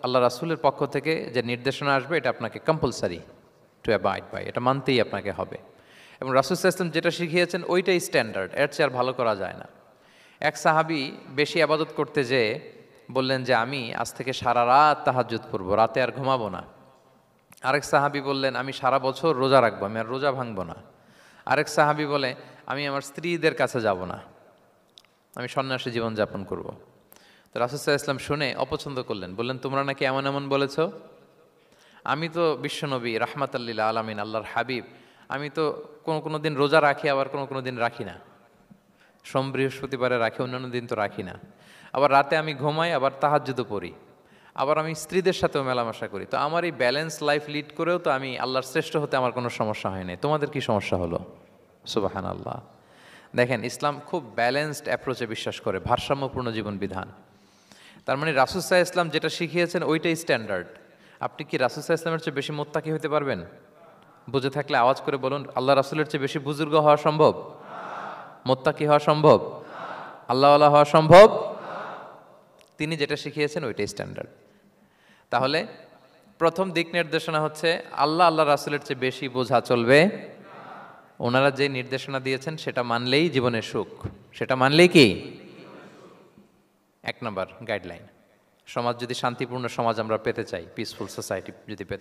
আল্লাহ রাসূলের পক্ষ থেকে যে নির্দেশনা আসবে এটা আপনাকে কম্পালসারি টু অ্যাবাইড বাই, এটা মানতেই আপনাকে হবে। এবং রাসূল সাল্লাল্লাহু আলাইহি ওয়াসাল্লাম যেটা শিখিয়েছেন ওইটাই স্ট্যান্ডার্ড, এর চেয়ে আর ভালো করা যায় না। এক সাহাবী বেশি আবাদত করতে যেয়ে বললেন যে আমি আজ থেকে সারা রাত তাহাজ্জুদ পড়ব, রাতে আর ঘুমাবো না। আরেক সাহাবী বললেন আমি সারা বছর রোজা রাখবো, আমি আর রোজা ভাঙবো না। আরেক সাহাবী বলে আমি আমার স্ত্রীদের কাছে যাব না, আমি সন্ন্যাসী জীবনযাপন করব। তো রাসূল সাল্লাল্লাহু আলাইহি ওয়াসাল্লাম শুনে অপছন্দ করলেন, বললেন তোমরা নাকি এমন এমন বলেছ, আমি তো বিশ্বনবী রাহমাতাল লিল আলামিন, আল্লাহর হাবিব, আমি তো কোনো কোনো দিন রোজা রাখি, আবার কোনো কোনো দিন রাখি না। সোম বৃহস্পতিবারে রাখি, অন্যান্য দিন তো রাখি না। আবার রাতে আমি ঘুমাই, আবার তাহাজ্জুদও পড়ি, আবার আমি স্ত্রীদের সাথেও মেলামেশা করি। তো আমার এই ব্যালেন্স লাইফ লিড করেও তো আমি আল্লাহর শ্রেষ্ঠ হতে আমার কোনো সমস্যা হয় নাই, তোমাদের কি সমস্যা হলো? সুবহানাল্লাহ। দেখেন, ইসলাম খুব ব্যালেন্সড অ্যাপ্রোচে বিশ্বাস করে, ভারসাম্যপূর্ণ জীবন বিধান। তার মানে রাসূল সাল্লাল্লাহু আলাইহি ওয়াসাল্লাম যেটা শিখিয়েছেন ওইটাই স্ট্যান্ডার্ড। আপনি কি রাসূল সাল্লাল্লাহু আলাইহি ওয়াসাল্লামের চেয়ে বেশি মুত্তাকি হতে পারবেন? বুঝে থাকলে আওয়াজ করে বলুন, আল্লাহ রাসূলের চেয়ে বেশি বুজুর্গ হওয়া সম্ভব? মুত্তাকি হওয়া সম্ভব? আল্লাহওয়ালা হওয়া সম্ভব? তিনি যেটা শিখিয়েছেন ওইটাই স্ট্যান্ডার্ড। তাহলে প্রথম দিক নির্দেশনা হচ্ছে আল্লাহ আল্লাহ রাসূলের চেয়ে বেশি বোঝা চলবে। ওনারা যে নির্দেশনা দিয়েছেন সেটা মানলেই জীবনের সুখ, সেটা মানলেই কি? এক নম্বর গাইডলাইন। সমাজ যদি শান্তিপূর্ণ সমাজ আমরা পেতে চাই, পিসফুল সোসাইটি যদি পেতে